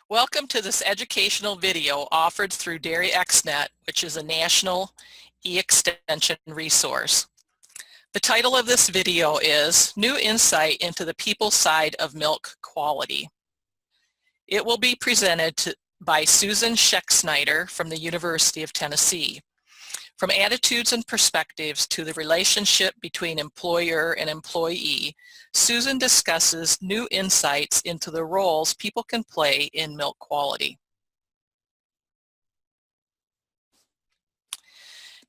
Welcome to this educational video offered through DairyXnet, which is a national e-extension resource. The title of this video is New Insight into the People Side of Milk Quality. It will be presented by Susan Schexnayder from the University of Tennessee. From attitudes and perspectives to the relationship between employer and employee, Susan discusses new insights into the roles people can play in milk quality.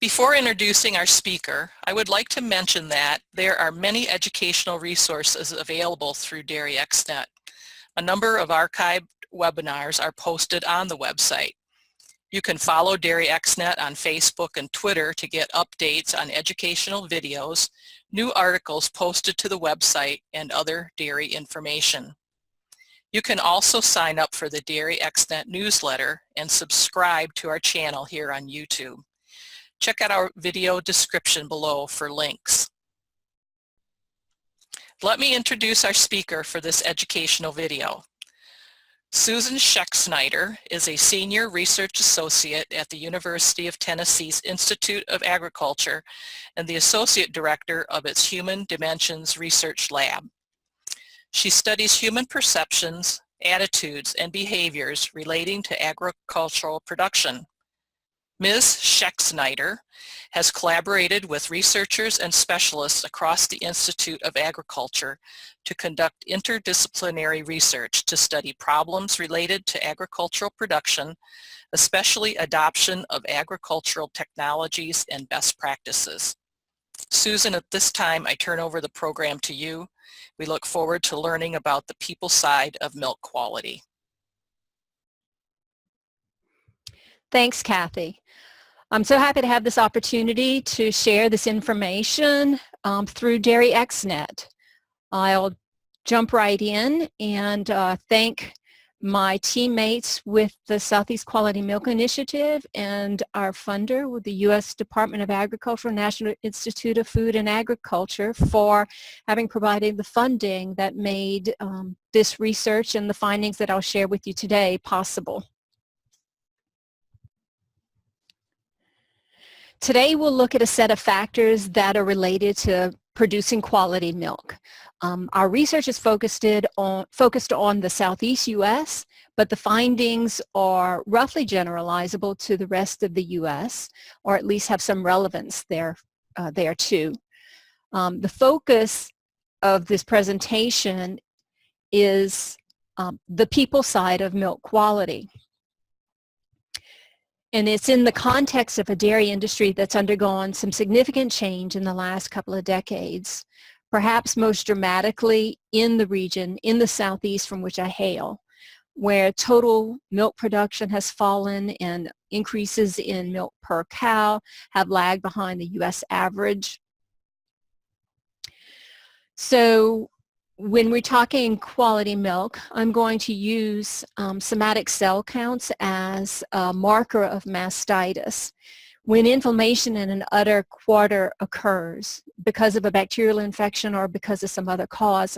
Before introducing our speaker, I would like to mention that there are many educational resources available through DairyXnet. A number of archived webinars are posted on the website. You can follow DairyXnet on Facebook and Twitter to get updates on educational videos, new articles posted to the website, and other dairy information. You can also sign up for the DairyXnet newsletter and subscribe to our channel here on YouTube. Check out our video description below for links. Let me introduce our speaker for this educational video. Susan Schexnayder is a Senior Research Associate at the University of Tennessee's Institute of Agriculture and the Associate Director of its Human Dimensions Research Lab. She studies human perceptions, attitudes, and behaviors relating to agricultural production. Ms. Schexnayder has collaborated with researchers and specialists across the Institute of Agriculture to conduct interdisciplinary research to study problems related to agricultural production, especially adoption of agricultural technologies and best practices. Susan, at this time, I turn over the program to you. We look forward to learning about the people side of milk quality. Thanks, Kathy. I'm so happy to have this opportunity to share this information through DairyXnet. I'll jump right in and thank my teammates with the Southeast Quality Milk Initiative and our funder with the U.S. Department of Agriculture, National Institute of Food and Agriculture for having provided the funding that made this research and the findings that I'll share with you today possible. Today we'll look at a set of factors that are related to producing quality milk. Our research is focused on the Southeast U.S., but the findings are roughly generalizable to the rest of the U.S., or at least have some relevance there too. The focus of this presentation is the people side of milk quality. And it's in the context of a dairy industry that's undergone some significant change in the last couple of decades, perhaps most dramatically in the region, in the Southeast from which I hail, where total milk production has fallen and increases in milk per cow have lagged behind the U.S. average. So when we're talking quality milk, I'm going to use somatic cell counts as a marker of mastitis. When inflammation in an udder quarter occurs because of a bacterial infection or because of some other cause,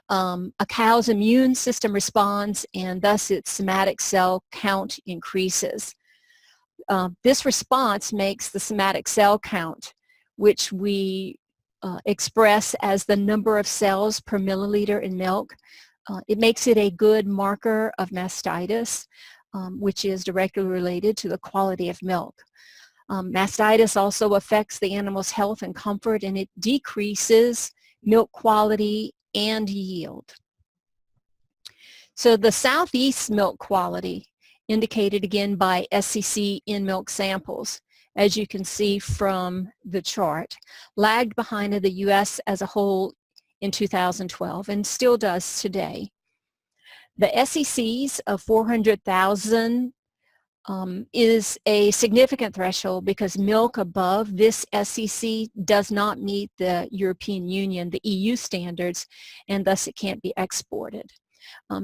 a cow's immune system responds and thus its somatic cell count increases. This response makes the somatic cell count, which we express as the number of cells per milliliter in milk. It makes it a good marker of mastitis, which is directly related to the quality of milk. Mastitis also affects the animal's health and comfort, and it decreases milk quality and yield. So the Southeast milk quality, indicated again by SCC in milk samples, as you can see from the chart, lagged behind the U.S. as a whole in 2012 and still does today. The SECs of 400,000 is a significant threshold because milk above this SEC does not meet the European Union, the EU standards, and thus it can't be exported.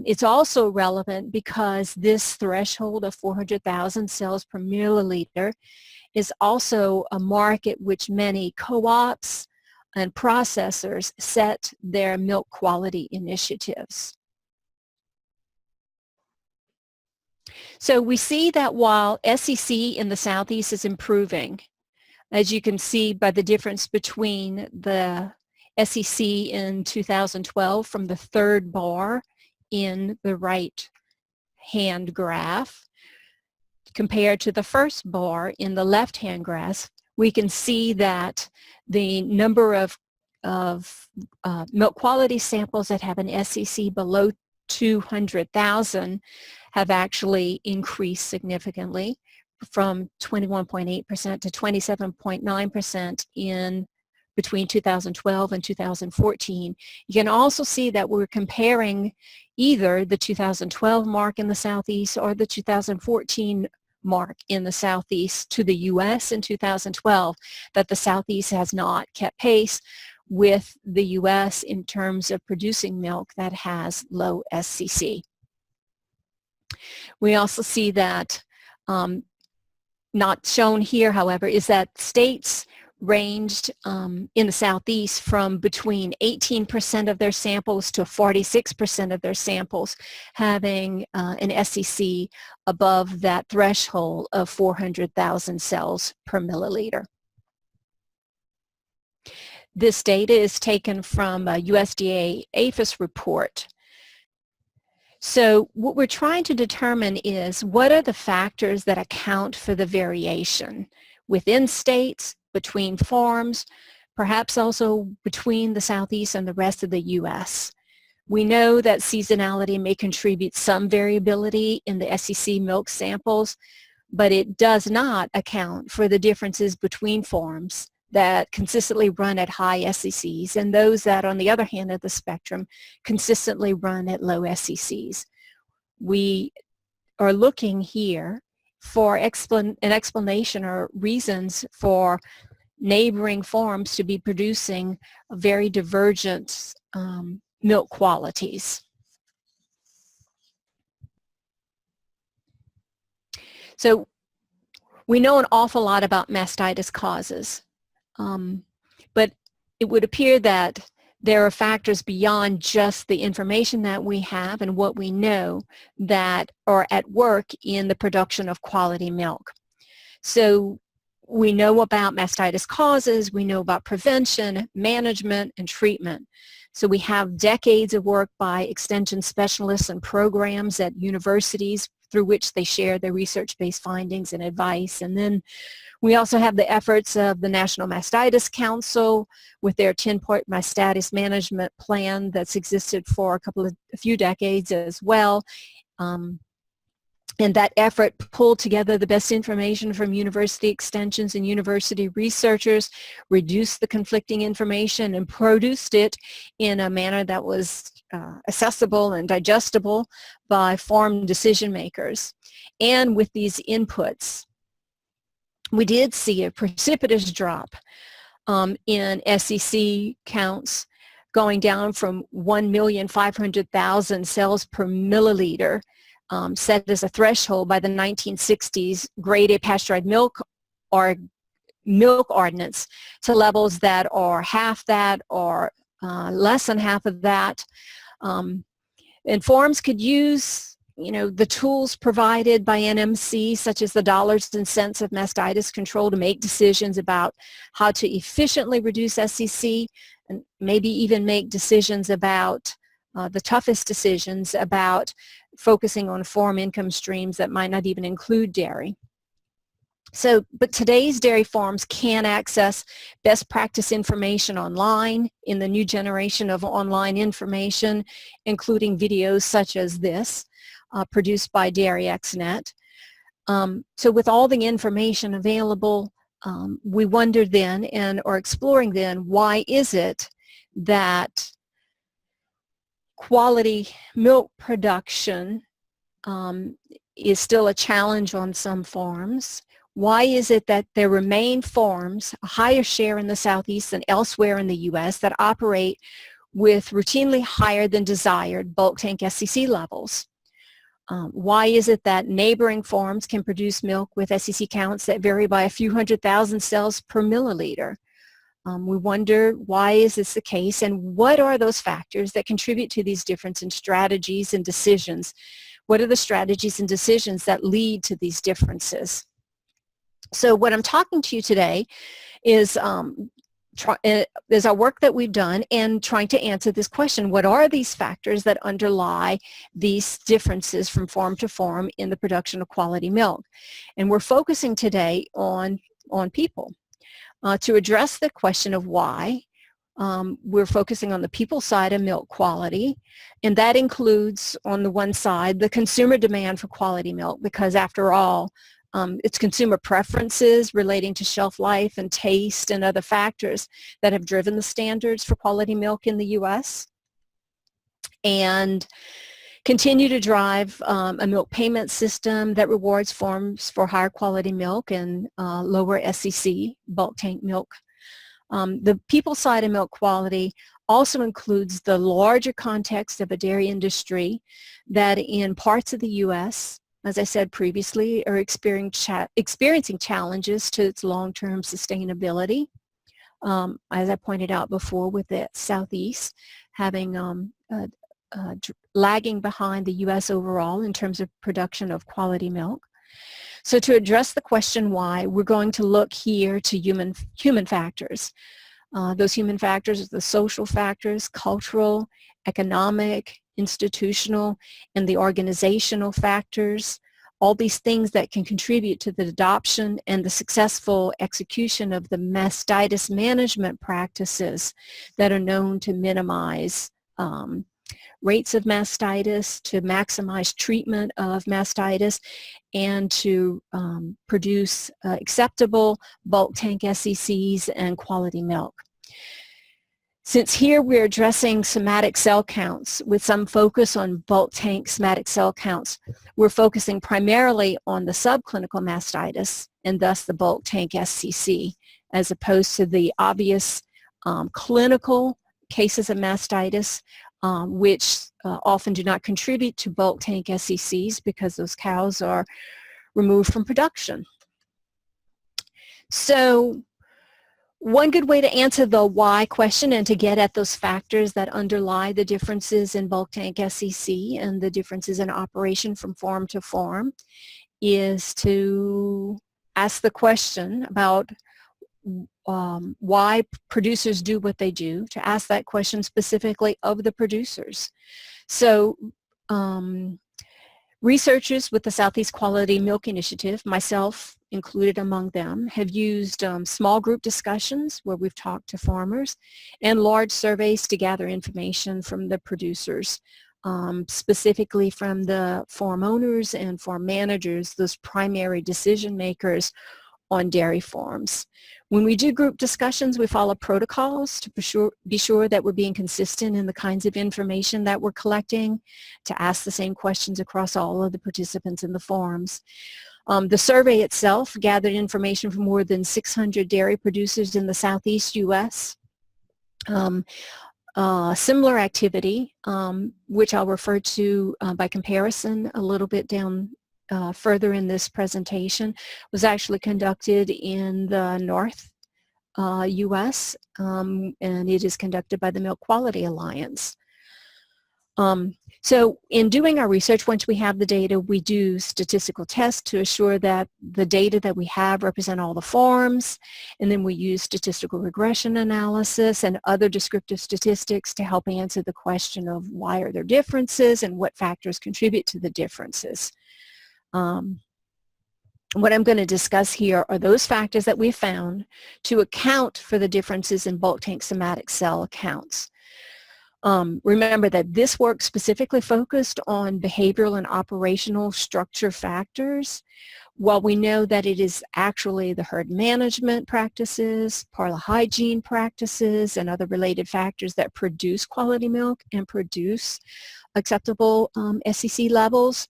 It's also relevant because this threshold of 400,000 cells per milliliter is also a mark at which many co-ops and processors set their milk quality initiatives. So we see that while SEC in the Southeast is improving, as you can see by the difference between the SEC in 2012 from the third bar in the right hand graph compared to the first bar in the left hand graph, we can see that the number of milk quality samples that have an SEC below 200,000 have actually increased significantly from 21.8% to 27.9% in between 2012 and 2014. You can also see that we're comparing either the 2012 mark in the Southeast or the 2014 mark in the Southeast to the U.S. in 2012, that the Southeast has not kept pace with the U.S. in terms of producing milk that has low SCC. We also see that, not shown here, however, is that states ranged in the Southeast from between 18% of their samples to 46% of their samples having an SCC above that threshold of 400,000 cells per milliliter. This data is taken from a USDA APHIS report. So what we're trying to determine is what are the factors that account for the variation within states, between farms, perhaps also between the Southeast and the rest of the U.S. We know that seasonality may contribute some variability in the SEC milk samples, but it does not account for the differences between farms that consistently run at high SECs and those that, on the other hand of the spectrum, consistently run at low SECs. We are looking here for an explanation or reasons for neighboring farms to be producing very divergent milk qualities. So we know an awful lot about mastitis causes, but it would appear that there are factors beyond just the information that we have and what we know that are at work in the production of quality milk. So we know about mastitis causes, we know about prevention, management, and treatment. So we have decades of work by extension specialists and programs at universities through which they share their research-based findings and advice. And then we also have the efforts of the National Mastitis Council with their 10-point mastitis management plan that's existed for a few decades as well. And that effort pulled together the best information from university extensions and university researchers, reduced the conflicting information, and produced it in a manner that was accessible and digestible by farm decision makers. And with these inputs, we did see a precipitous drop in SEC counts going down from 1,500,000 cells per milliliter set as a threshold by the 1960s grade A pasteurized milk or milk ordinance to levels that are half that or less than half of that. And farms could use, the tools provided by NMC, such as the dollars and cents of mastitis control, to make decisions about how to efficiently reduce SCC and maybe even make decisions about the toughest decisions about focusing on farm income streams that might not even include dairy. So, but today's dairy farms can access best practice information online in the new generation of online information, including videos such as this, produced by DairyXNet. So with all the information available, we wondered then and are exploring then, why is it that quality milk production is still a challenge on some farms? Why is it that there remain farms, a higher share in the Southeast than elsewhere in the U.S., that operate with routinely higher than desired bulk tank SCC levels? Why is it that neighboring farms can produce milk with SCC counts that vary by a few 100,000 cells per milliliter? We wonder, why is this the case, and what are those factors that contribute to these differences in strategies and decisions What are the strategies and decisions that lead to these differences? So what I'm talking to you today is our work that we've done and trying to answer this question: what are these factors that underlie these differences from farm to farm in the production of quality milk? And we're focusing today on people. To address the question of why, we're focusing on the people side of milk quality, and that includes, on the one side, the consumer demand for quality milk, because after all, it's consumer preferences relating to shelf life and taste and other factors that have driven the standards for quality milk in the U.S. and continue to drive a milk payment system that rewards farms for higher quality milk and lower SEC bulk tank milk. The people side of milk quality also includes the larger context of a dairy industry that in parts of the U.S., as I said previously, are experiencing challenges to its long-term sustainability. As I pointed out before, with the Southeast having lagging behind the U.S. overall in terms of production of quality milk. So to address the question why, we're going to look here to human factors. Those human factors are the social factors, cultural, economic, institutional, and the organizational factors. All these things that can contribute to the adoption and the successful execution of the mastitis management practices that are known to minimize rates of mastitis, to maximize treatment of mastitis, and to produce acceptable bulk tank SECs and quality milk. Since here we're addressing somatic cell counts with some focus on bulk tank somatic cell counts, we're focusing primarily on the subclinical mastitis and thus the bulk tank SCC, as opposed to the obvious clinical cases of mastitis, which often do not contribute to bulk tank SECs because those cows are removed from production. So one good way to answer the why question and to get at those factors that underlie the differences in bulk tank SEC and the differences in operation from farm to farm is to ask the question about why producers do what they do, to ask that question specifically of the producers. So researchers with the Southeast Quality Milk Initiative, myself included among them, have used small group discussions where we've talked to farmers and large surveys to gather information from the producers, specifically from the farm owners and farm managers, those primary decision makers on dairy farms. When we do group discussions, we follow protocols to be sure that we're being consistent in the kinds of information that we're collecting, to ask the same questions across all of the participants in the farms. The survey itself gathered information from more than 600 dairy producers in the Southeast U.S. Similar activity, which I'll refer to by comparison a little bit down further in this presentation, was actually conducted in the North U.S. And it is conducted by the Milk Quality Alliance. So in doing our research, once we have the data, we do statistical tests to assure that the data that we have represent all the farms, and then we use statistical regression analysis and other descriptive statistics to help answer the question of why are there differences and what factors contribute to the differences. What I'm going to discuss here are those factors that we found to account for the differences in bulk tank somatic cell counts. Remember that this work specifically focused on behavioral and operational structure factors. While we know that it is actually the herd management practices, parlor hygiene practices, and other related factors that produce quality milk and produce acceptable SEC levels,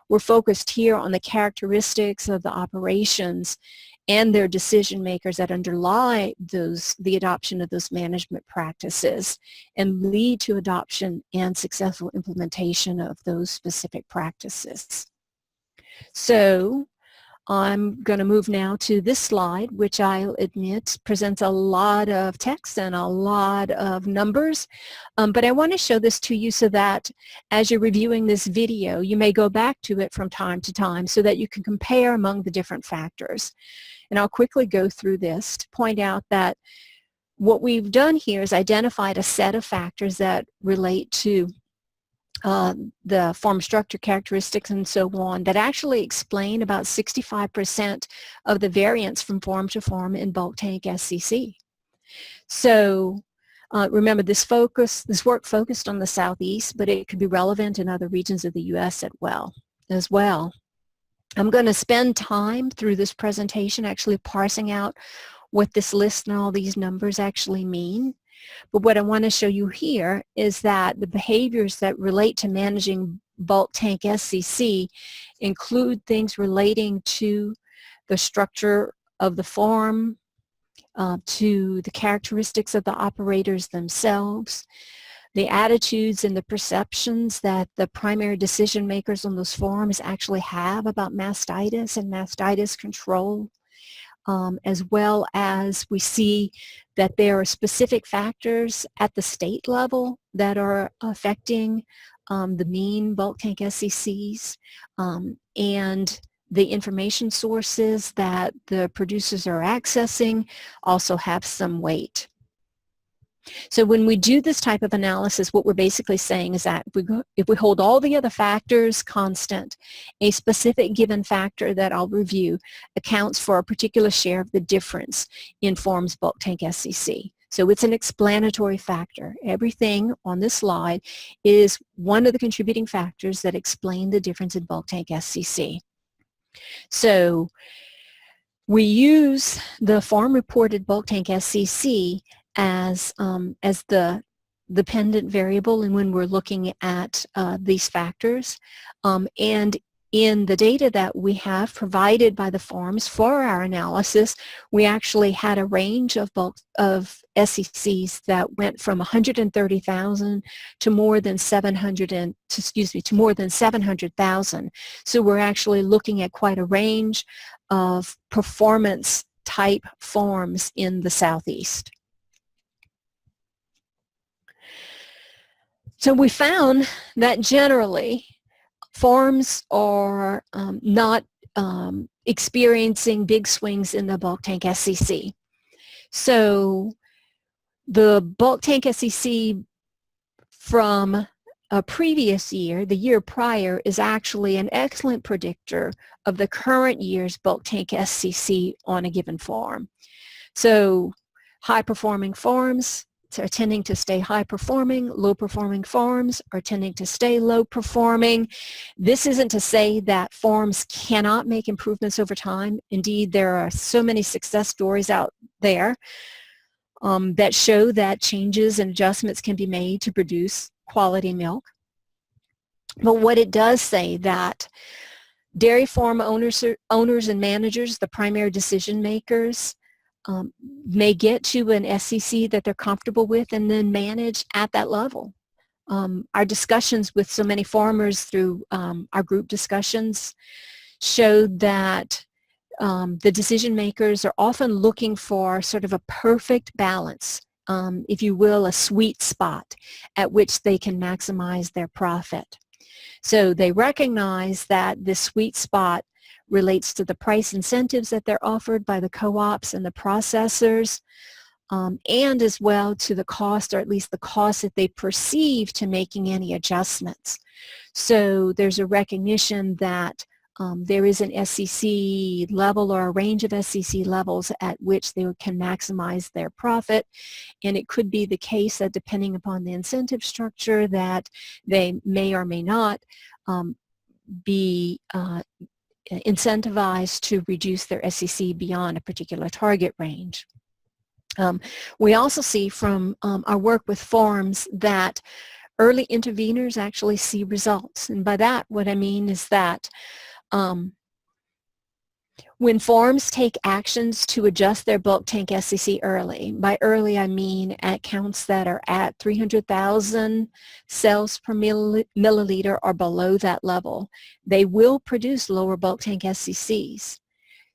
we're focused here on the characteristics of the operations and their decision makers that underlie the adoption of those management practices and lead to adoption and successful implementation of those specific practices. So I'm going to move now to this slide, which I'll admit presents a lot of text and a lot of numbers, but I want to show this to you so that as you're reviewing this video, you may go back to it from time to time so that you can compare among the different factors. And I'll quickly go through this to point out that what we've done here is identified a set of factors that relate to the form structure characteristics and so on that actually explain about 65% of the variance from form to form in bulk tank SCC. So remember, this work focused on the Southeast, but it could be relevant in other regions of the U.S. as well. I'm going to spend time through this presentation actually parsing out what this list and all these numbers actually mean. But what I want to show you here is that the behaviors that relate to managing bulk tank SCC include things relating to the structure of the form, to the characteristics of the operators themselves, the attitudes and the perceptions that the primary decision makers on those forms actually have about mastitis and mastitis control, as well as we see that there are specific factors at the state level that are affecting the mean bulk tank SCCs, and the information sources that the producers are accessing also have some weight. So when we do this type of analysis, what we're basically saying is that if we hold all the other factors constant, a specific given factor that I'll review accounts for a particular share of the difference in forms bulk tank SCC. So it's an explanatory factor. Everything on this slide is one of the contributing factors that explain the difference in bulk tank SCC. So we use the form reported bulk tank SCC as the dependent variable, and when we're looking at these factors, and in the data that we have provided by the forms for our analysis, we actually had a range of SCCs that went from 130,000 to more than 700,000. So we're actually looking at quite a range of performance type forms in the Southeast. So we found that generally forms are not experiencing big swings in the bulk tank SCC. So the bulk tank SCC from a previous year, the year prior, is actually an excellent predictor of the current year's bulk tank SCC on a given form. So high-performing forms are tending to stay high-performing, low-performing forms are tending to stay low-performing. This isn't to say that forms cannot make improvements over time. Indeed, there are so many success stories out there that show that changes and adjustments can be made to produce quality milk. But what it does say that dairy farm owners and managers, the primary decision makers, may get to an SCC that they're comfortable with and then manage at that level. Our discussions with so many farmers through our group discussions showed that the decision makers are often looking for sort of a perfect balance, if you will, a sweet spot at which they can maximize their profit. So they recognize that this sweet spot relates to the price incentives that they're offered by the co-ops and the processors, and as well to the cost, or at least the cost that they perceive to making any adjustments. So there's a recognition that there is an SCC level or a range of SCC levels at which they can maximize their profit, and it could be the case that depending upon the incentive structure that they may or may not be incentivized to reduce their SCC beyond a particular target range. We also see from our work with farms that early interveners actually see results. And by that, what I mean is that when farms take actions to adjust their bulk tank SCC early, by early I mean at counts that are at 300,000 cells per milliliter or below that level, they will produce lower bulk tank SCCs.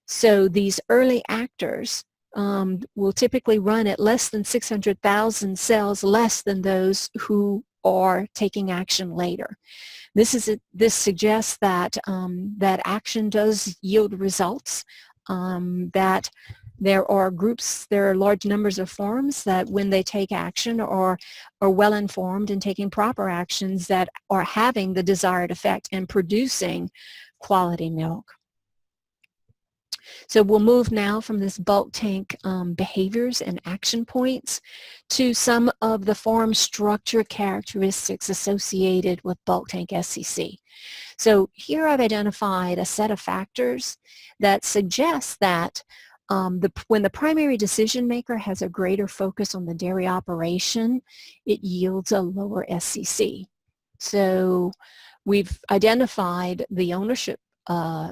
So these early actors will typically run at less than 600,000 cells less than those who are taking action later. This suggests that that action does yield results, that there are large numbers of forms that when they take action are well informed and taking proper actions that are having the desired effect and producing quality milk. So we'll move now from this bulk tank behaviors and action points to some of the form structure characteristics associated with bulk tank SCC. So here I've identified a set of factors that suggest that when the primary decision maker has a greater focus on the dairy operation, it yields a lower SCC. So we've identified the ownership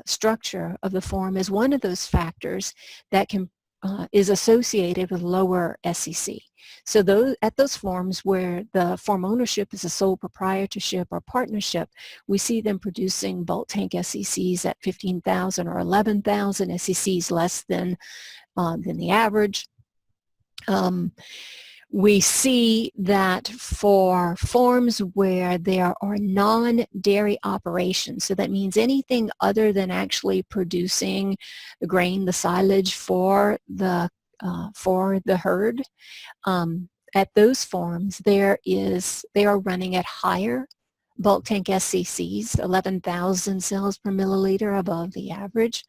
structure of the form as one of those factors that is associated with lower SCC. So at those forms where the form ownership is a sole proprietorship or partnership, we see them producing bulk tank SCCs at 15,000 or 11,000 SCCs less than the average. We see that for forms where there are non-dairy operations, so that means anything other than actually producing the grain, the silage for the herd, at those forms they are running at higher bulk tank SCCs, 11,000 cells per milliliter above the average.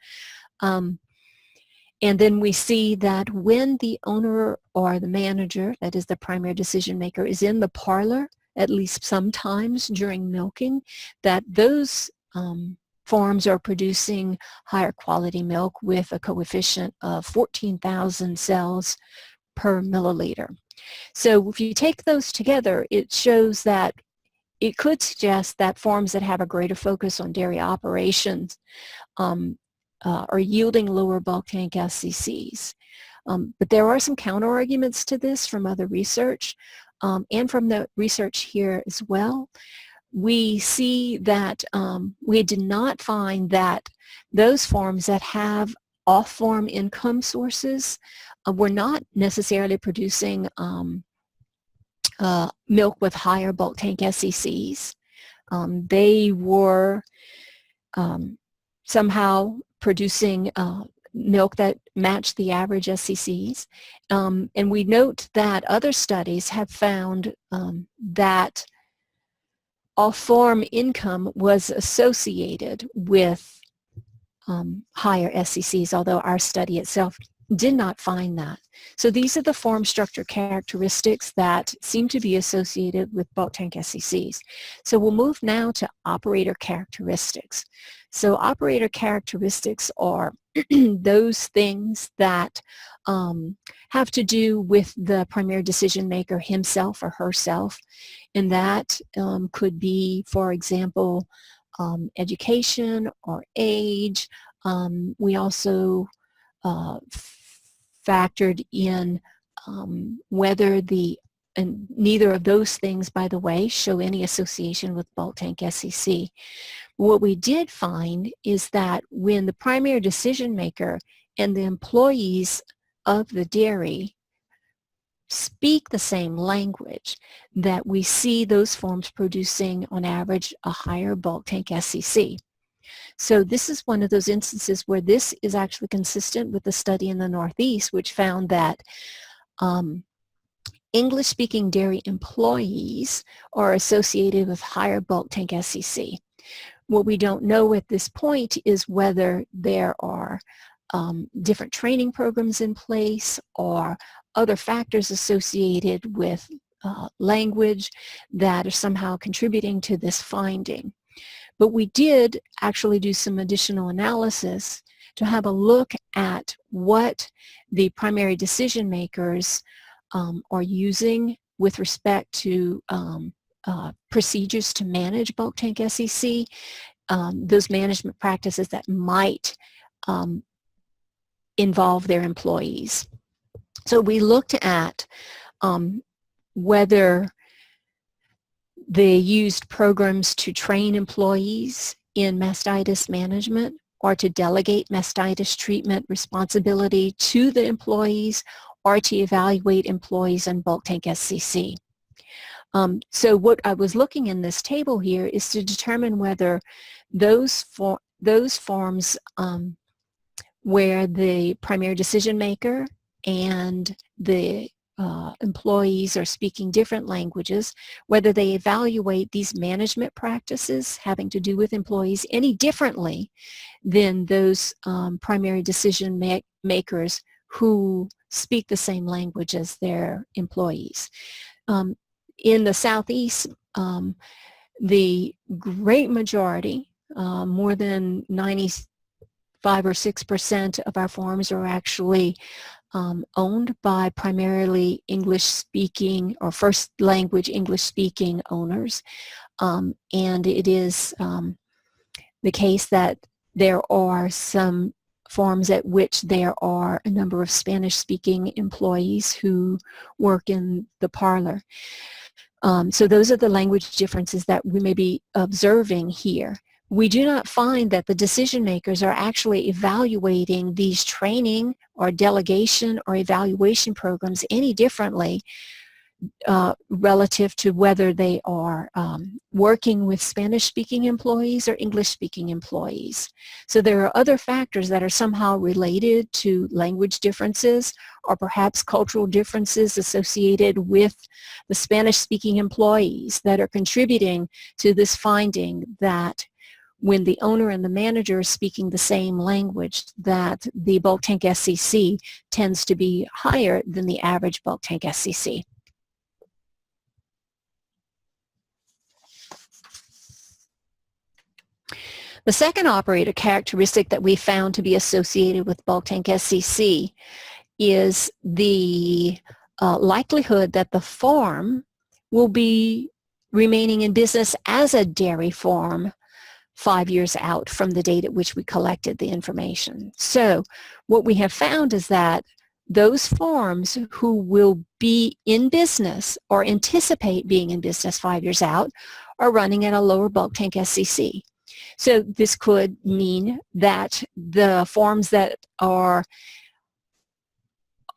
And then we see that when the owner or the manager, that is the primary decision maker, is in the parlor, at least sometimes during milking, that those forms are producing higher quality milk with a coefficient of 14,000 cells per milliliter. So if you take those together, it shows that it could suggest that forms that have a greater focus on dairy operations are yielding lower bulk tank SCCs. But there are some counter-arguments to this from other research and from the research here as well. We see that we did not find that those forms that have off-form income sources were not necessarily producing milk with higher bulk tank SCCs. They were somehow producing milk that matched the average SCCs. And we note that other studies have found that off-form income was associated with higher SCCs, although our study itself did not find that. So these are the form structure characteristics that seem to be associated with bulk tank SCCs. So we'll move now to operator characteristics. So operator characteristics are those things that have to do with the primary decision maker himself or herself. And that could be, for example, education or age. We also factored in whether and neither of those things, by the way, show any association with bulk tank SCC. What we did find is that when the primary decision maker and the employees of the dairy speak the same language, that we see those forms producing on average a higher bulk tank SCC. So this is one of those instances where this is actually consistent with the study in the Northeast, which found that English-speaking dairy employees are associated with higher bulk tank SCC. What we don't know at this point is whether there are different training programs in place or other factors associated with language that are somehow contributing to this finding. But we did actually do some additional analysis to have a look at what the primary decision makers are using with respect to procedures to manage bulk tank SCC, those management practices that might involve their employees. So we looked at whether they used programs to train employees in mastitis management or to delegate mastitis treatment responsibility to the employees, or to evaluate employees on bulk tank SCC. So what I was looking in this table here is to determine whether those forms where the primary decision maker and the employees are speaking different languages, whether they evaluate these management practices having to do with employees any differently than those primary decision makers who speak the same language as their employees. In the Southeast, the great majority, more than 95 or 6% of our farms are actually owned by primarily English-speaking or first language English-speaking owners. And it is the case that there are some farms at which there are a number of Spanish-speaking employees who work in the parlor. So those are the language differences that we may be observing here. We do not find that the decision makers are actually evaluating these training or delegation or evaluation programs any differently relative to whether they are working with Spanish-speaking employees or English-speaking employees. So there are other factors that are somehow related to language differences or perhaps cultural differences associated with the Spanish-speaking employees that are contributing to this finding that when the owner and the manager are speaking the same language, that the bulk tank SCC tends to be higher than the average bulk tank SCC. The second operator characteristic that we found to be associated with bulk tank SCC is the likelihood that the farm will be remaining in business as a dairy farm 5 years out from the date at which we collected the information. So what we have found is that those farms who will be in business or anticipate being in business 5 years out are running at a lower bulk tank SCC. So this could mean that the farms that are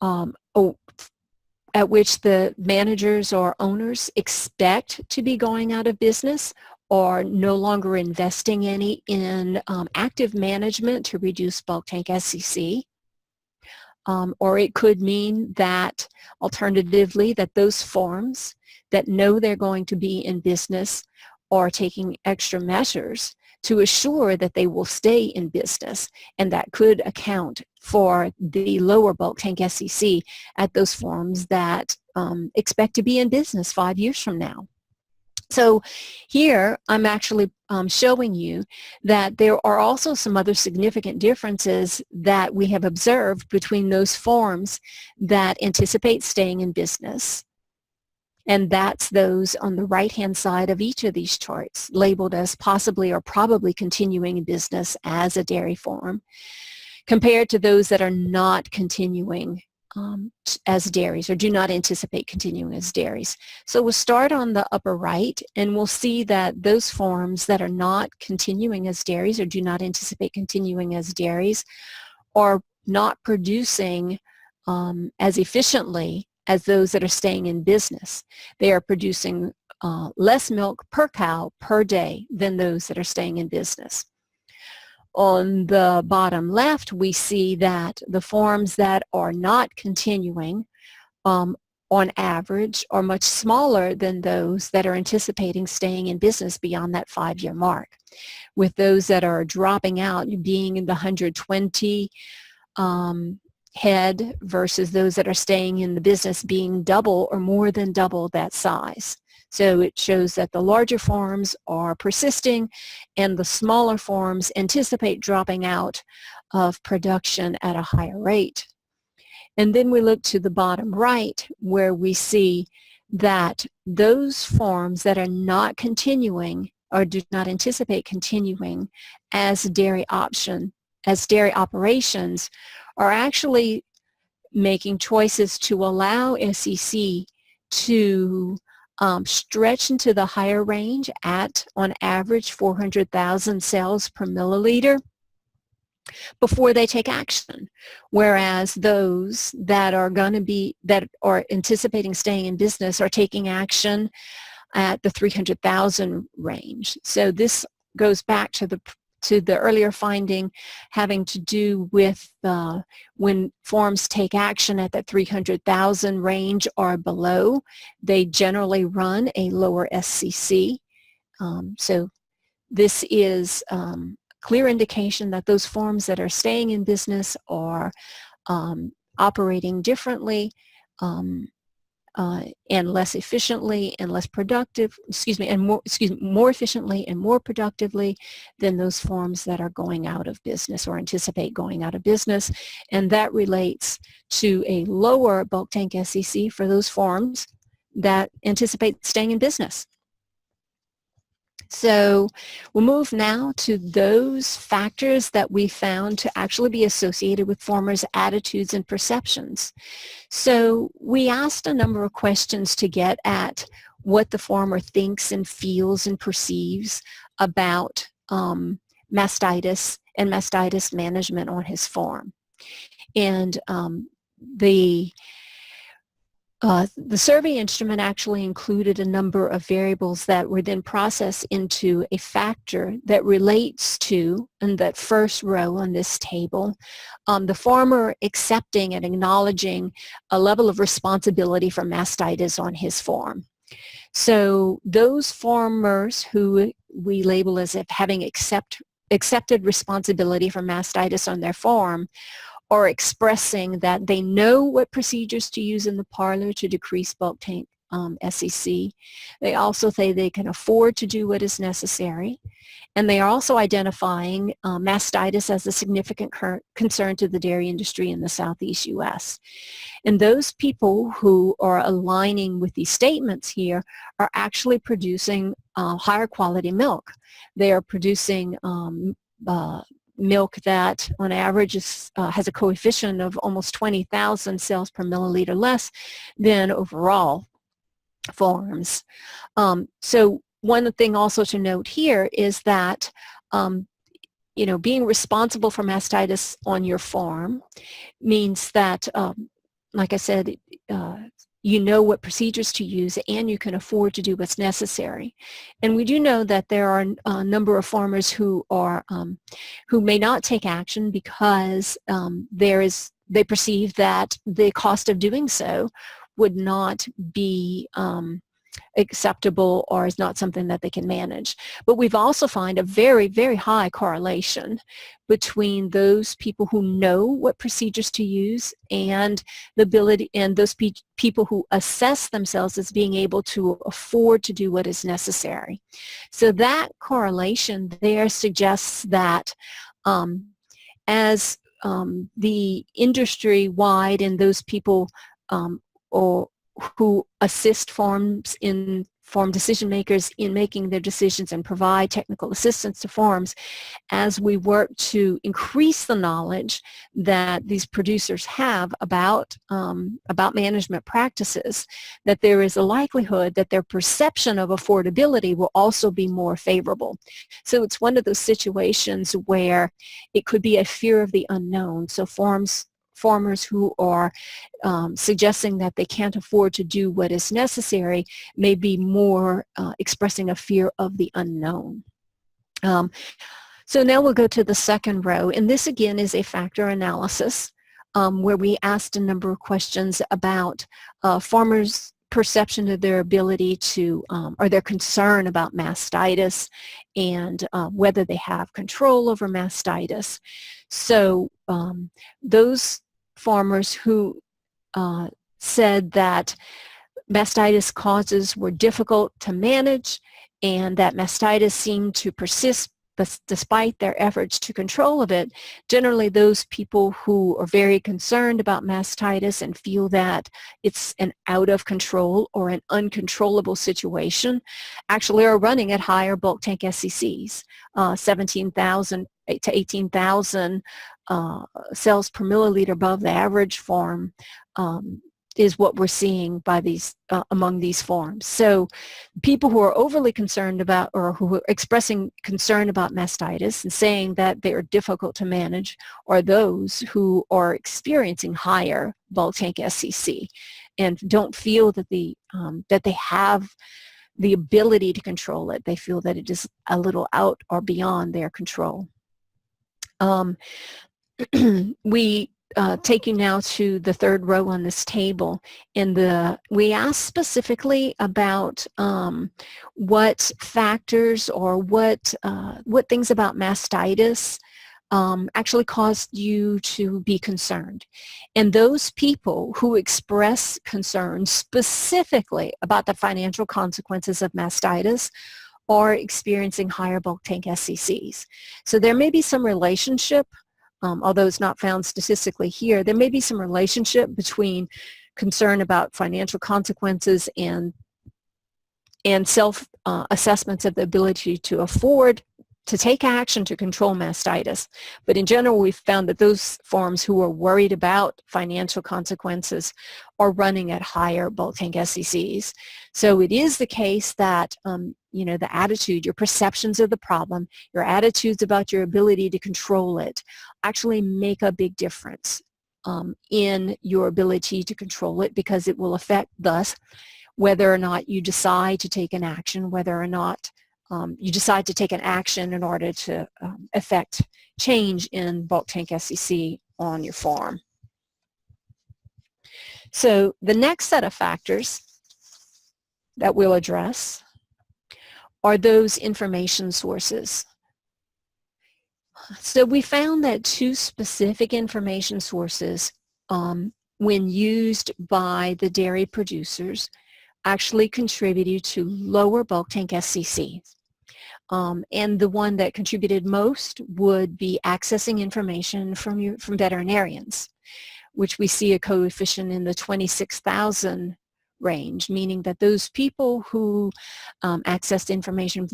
at which the managers or owners expect to be going out of business or no longer investing any in active management to reduce bulk tank SCC. Or it could mean that, alternatively, that those farms that know they're going to be in business are taking extra measures to assure that they will stay in business, and that could account for the lower bulk tank SCC at those farms that expect to be in business 5 years from now. So here I'm actually showing you that there are also some other significant differences that we have observed between those farms that anticipate staying in business, and that's those on the right-hand side of each of these charts, labeled as possibly or probably continuing in business as a dairy farm, compared to those that are not continuing as dairies or do not anticipate continuing as dairies. So we'll start on the upper right, and we'll see that those farms that are not continuing as dairies or do not anticipate continuing as dairies are not producing as efficiently as those that are staying in business. They are producing less milk per cow per day than those that are staying in business. On the bottom left, we see that the farms that are not continuing, on average, are much smaller than those that are anticipating staying in business beyond that 5-year mark, with those that are dropping out being in the 120 head versus those that are staying in the business being double or more than double that size. So it shows that the larger farms are persisting and the smaller farms anticipate dropping out of production at a higher rate. And then we look to the bottom right, where we see that those farms that are not continuing or do not anticipate continuing as dairy operations are actually making choices to allow SCC to stretch into the higher range at, on average, 400,000 cells per milliliter. before they take action. Whereas those that are anticipating staying in business are taking action at the 300,000 range. So this goes back to the earlier finding having to do with when forms take action at that 300,000 range or below, they generally run a lower SCC. So this is clear indication that those forms that are staying in business are operating differently and less efficiently and less productive, more efficiently and more productively than those forms that are going out of business or anticipate going out of business. And that relates to a lower bulk tank SCC for those forms that anticipate staying in business. So we'll move now to those factors that we found to actually be associated with formers' attitudes and perceptions. So we asked a number of questions to get at what the former thinks and feels and perceives about mastitis and mastitis management on his farm. And the survey instrument actually included a number of variables that were then processed into a factor that relates to, in that first row on this table, the farmer accepting and acknowledging a level of responsibility for mastitis on his farm. So those farmers who we label as if having accepted responsibility for mastitis on their farm are expressing that they know what procedures to use in the parlor to decrease bulk tank SCC. They also say they can afford to do what is necessary. And they are also identifying mastitis as a significant concern to the dairy industry in the Southeast U.S. And those people who are aligning with these statements here are actually producing higher quality milk. They are producing milk that on average has a coefficient of almost 20,000 cells per milliliter less than overall farms. So one thing also to note here is that being responsible for mastitis on your farm means that, like I said, you know what procedures to use and you can afford to do what's necessary. And we do know that there are a number of farmers who may not take action because they perceive that the cost of doing so would not be acceptable or is not something that they can manage. But we've also found a very, very high correlation between those people who know what procedures to use and the ability, and those people who assess themselves as being able to afford to do what is necessary. So that correlation there suggests that as the industry-wide and those people who assist farm decision makers in making their decisions and provide technical assistance to farms, as we work to increase the knowledge that these producers have about management practices, that there is a likelihood that their perception of affordability will also be more favorable. So it's one of those situations where it could be a fear of the unknown. So farmers who are suggesting that they can't afford to do what is necessary may be more expressing a fear of the unknown. So now we'll go to the second row, and this again is a factor analysis where we asked a number of questions about farmers' perception of their ability to, or their concern about mastitis and whether they have control over mastitis. So those farmers who said that mastitis causes were difficult to manage and that mastitis seemed to persist despite their efforts to control of it, generally those people who are very concerned about mastitis and feel that it's an out of control or an uncontrollable situation actually are running at higher bulk tank SCCs, 17,000 to 18,000 cells per milliliter above the average farm is what we're seeing by these among these farms. So people who are overly concerned about, or who are expressing concern about mastitis and saying that they are difficult to manage, are those who are experiencing higher bulk tank SCC and don't feel that that they have the ability to control it. They feel that it is a little out or beyond their control. We take you now to the third row on this table. We asked specifically about what factors or what things about mastitis actually caused you to be concerned. And those people who express concern specifically about the financial consequences of mastitis are experiencing higher bulk tank SCCs. So there may be some relationship, although it's not found statistically here, there may be some relationship between concern about financial consequences and self-assessments of the ability to afford to take action to control mastitis. But in general, we've found that those farms who are worried about financial consequences are running at higher bulk tank SCCs. So it is the case that the attitude, your perceptions of the problem, your attitudes about your ability to control it actually make a big difference in your ability to control it, because it will affect thus whether or not you decide to take an action, whether or not you decide to take an action in order to affect change in bulk tank SCC on your farm. So the next set of factors that we'll address are those information sources. So we found that two specific information sources, when used by the dairy producers, actually contributed to lower bulk tank SCC. And the one that contributed most would be accessing information from veterinarians, which we see a coefficient in the 26,000 range, meaning that those people who accessed information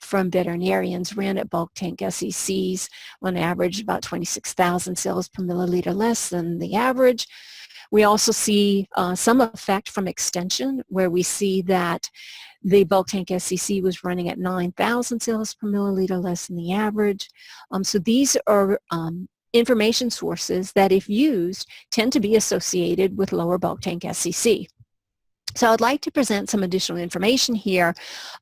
from veterinarians ran at bulk tank SCCs on average about 26,000 cells per milliliter less than the average. We also see some effect from extension, where we see that the bulk tank SCC was running at 9,000 cells per milliliter less than the average. So these are information sources that, if used, tend to be associated with lower bulk tank SCC. So I'd like to present some additional information here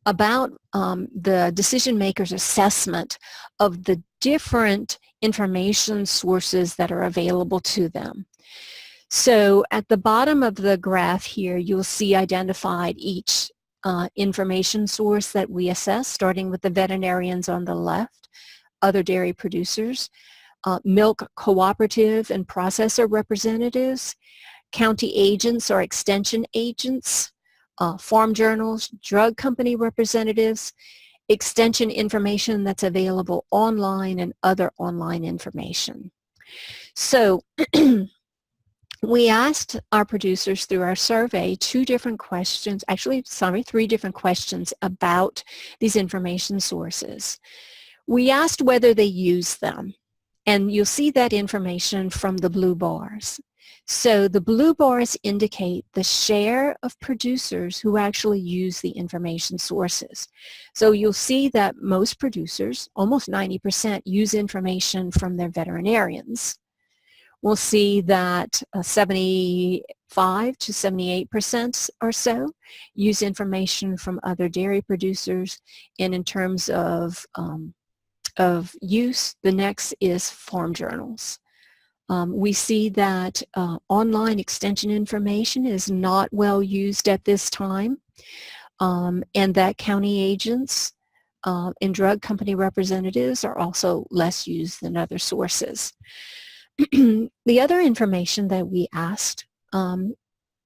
about the decision maker's assessment of the different information sources that are available to them. So at the bottom of the graph here, you'll see identified each information source that we assess, starting with the veterinarians on the left, other dairy producers, milk cooperative and processor representatives, county agents or extension agents, farm journals, drug company representatives, extension information that's available online, and other online information. So we asked our producers through our survey three different questions about these information sources. We asked whether they use them, and you'll see that information from the blue bars. So the blue bars indicate the share of producers who actually use the information sources. So you'll see that most producers, almost 90%, use information from their veterinarians. We'll see that 75 to 78% or so use information from other dairy producers. And in terms of use, the next is farm journals. We see that online extension information is not well used at this time, and that county agents and drug company representatives are also less used than other sources. The other information that we asked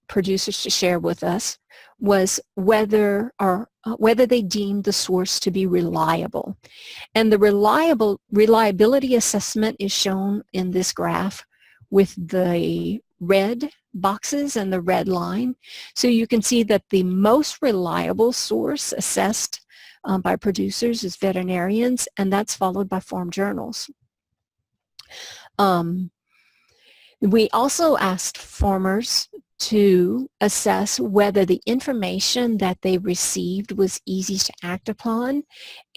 producers to share with us was whether they deemed the source to be reliable. And the reliability assessment is shown in this graph with the red boxes and the red line. So you can see that the most reliable source assessed by producers is veterinarians, and that's followed by farm journals. We also asked farmers to assess whether the information that they received was easy to act upon.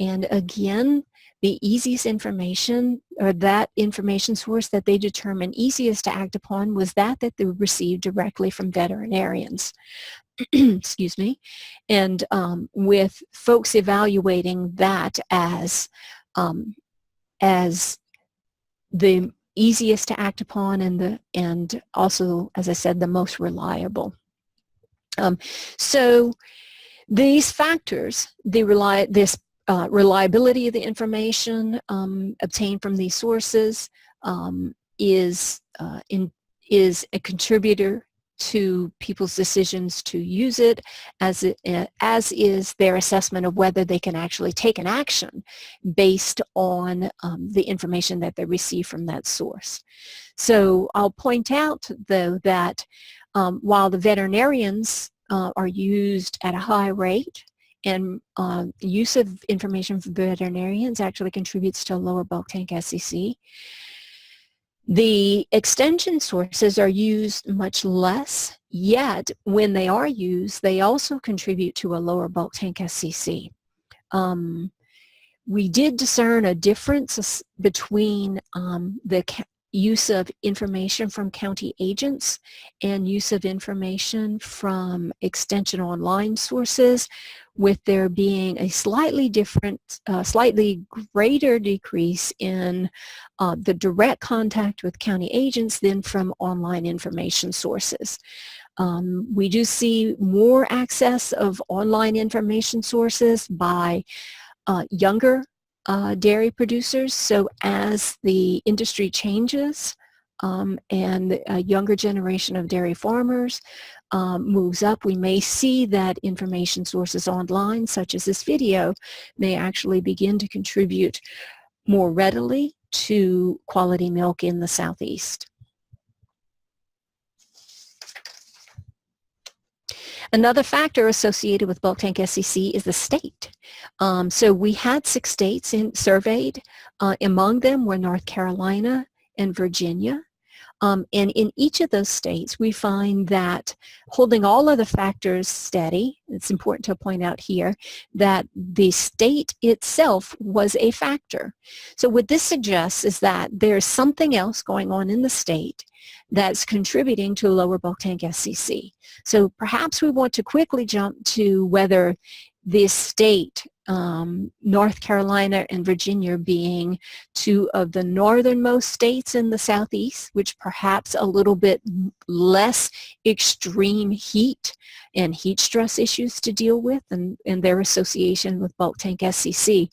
And again, the easiest information, or that information source that they determined easiest to act upon, was that they received directly from veterinarians. Excuse me. And with folks evaluating that as the easiest to act upon and also, as I said, the most reliable. So these factors, reliability of the information obtained from these sources is a contributor to people's decisions to use it, as is their assessment of whether they can actually take an action based on the information that they receive from that source. So I'll point out, though, that while the veterinarians are used at a high rate, and use of information from veterinarians actually contributes to a lower bulk tank SCC, the extension sources are used much less, yet when they are used, they also contribute to a lower bulk tank SCC. We did discern a difference between the use of information from county agents and use of information from extension online sources, with there being a slightly greater decrease in the direct contact with county agents than from online information sources. We do see more access of online information sources by younger dairy producers. So as the industry changes and a younger generation of dairy farmers moves up, we may see that information sources online, such as this video, may actually begin to contribute more readily to quality milk in the Southeast. Another factor associated with bulk tank SCC is the state. So we had 6 states surveyed. Among them were North Carolina and Virginia. And in each of those states, we find that holding all other factors steady, it's important to point out here that the state itself was a factor. So what this suggests is that there's something else going on in the state that's contributing to lower bulk tank SCC. So perhaps we want to quickly jump to whether this state, North Carolina and Virginia being 2 of the northernmost states in the Southeast, which perhaps a little bit less extreme heat and heat stress issues to deal with, and their association with bulk tank SCC.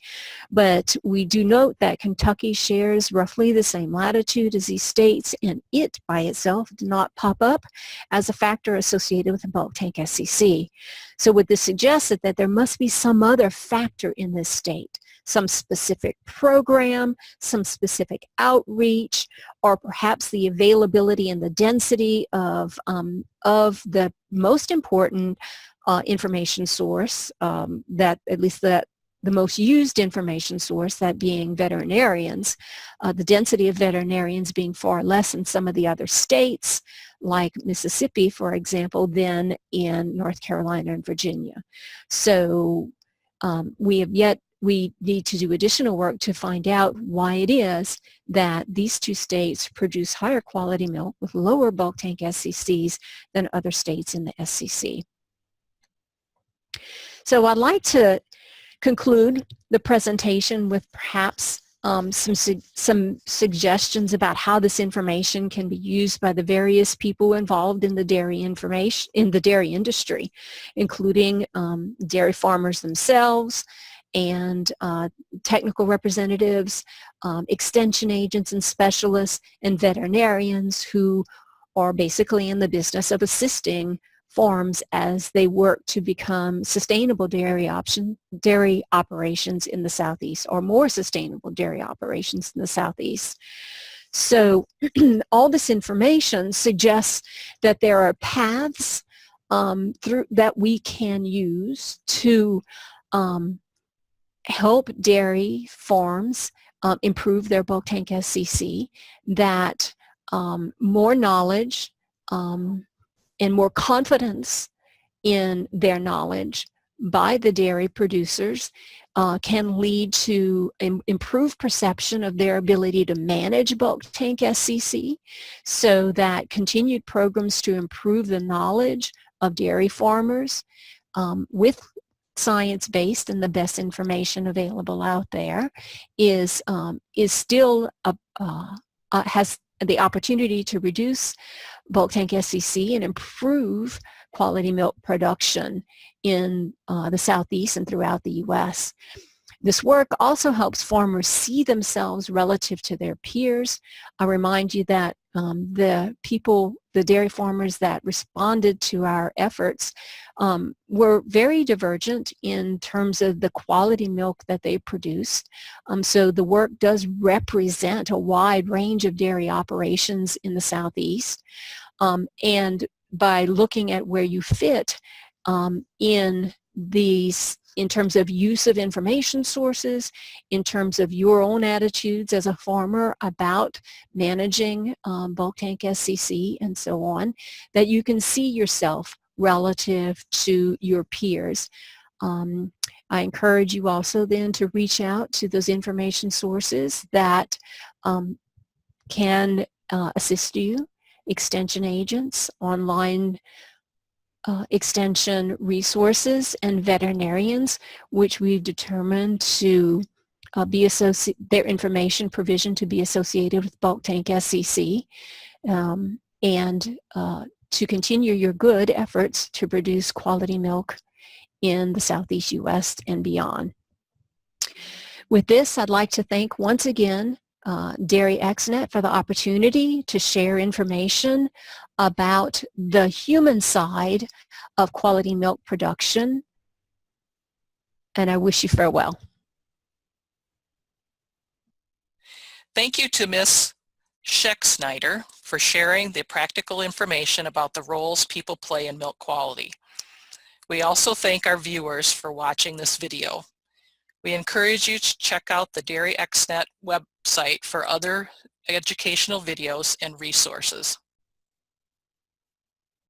But we do note that Kentucky shares roughly the same latitude as these states, and it by itself did not pop up as a factor associated with the bulk tank SCC. So what this suggests is that there must be some other factor in this state, some specific program, some specific outreach, or perhaps the availability and the density of the most important information source, that at least the most used information source, that being veterinarians, the density of veterinarians being far less in some of the other states, like Mississippi, for example, than in North Carolina and Virginia. So we need to do additional work to find out why it is that these 2 states produce higher quality milk with lower bulk tank SCCs than other states in the SCC. So I'd like to conclude the presentation with perhaps some suggestions about how this information can be used by the various people involved in the dairy industry, including dairy farmers themselves and technical representatives, extension agents and specialists, and veterinarians who are basically in the business of assisting farms as they work to become sustainable dairy operations in the Southeast, or more sustainable dairy operations in the Southeast. So all this information suggests that there are paths that we can use to help dairy farms improve their bulk tank SCC, that more knowledge, and more confidence in their knowledge by the dairy producers can lead to improved perception of their ability to manage bulk tank SCC, so that continued programs to improve the knowledge of dairy farmers with science-based and the best information available out there is still has the opportunity to reduce bulk tank SCC and improve quality milk production in the Southeast and throughout the U.S. This work also helps farmers see themselves relative to their peers. I remind you that the dairy farmers that responded to our efforts were very divergent in terms of the quality milk that they produced. So the work does represent a wide range of dairy operations in the Southeast. And by looking at where you fit in terms of use of information sources, in terms of your own attitudes as a farmer about managing bulk tank SCC and so on, that you can see yourself relative to your peers. I encourage you also then to reach out to those information sources that can assist you, extension agents, online extension resources, and veterinarians, which we've determined to their information provision to be associated with bulk tank SCC, and to continue your good efforts to produce quality milk in the Southeast U.S. and beyond. With this, I'd like to thank once again DairyXnet for the opportunity to share information about the human side of quality milk production, and I wish you farewell. Thank you to Ms. Schexnayder for sharing the practical information about the roles people play in milk quality. We also thank our viewers for watching this video. We encourage you to check out the DairyXnet website for other educational videos and resources.